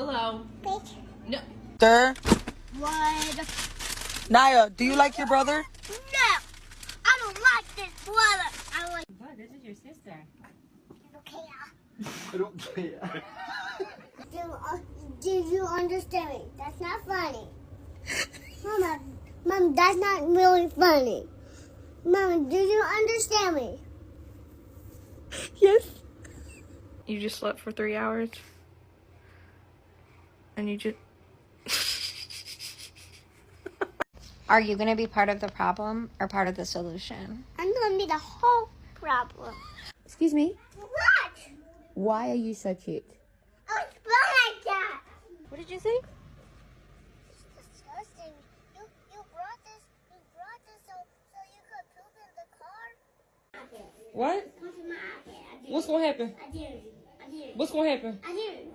Willow. No. Sir? What? Naya, do you like your brother? No! I don't like this brother! I like... What? This is your sister. Okay. I don't care. Do you understand me? That's not funny. Mom, that's not really funny. Mom, do you understand me? Yes. You just slept for 3 hours. And you just... Are you going to be part of the problem or part of the solution? I'm gonna be the whole problem. Excuse me? What? Why are you so cute? I was born like that. What did you say? It's disgusting. You brought this so you could poop in the car? What? What's gonna happen? I did. What's gonna happen? I did.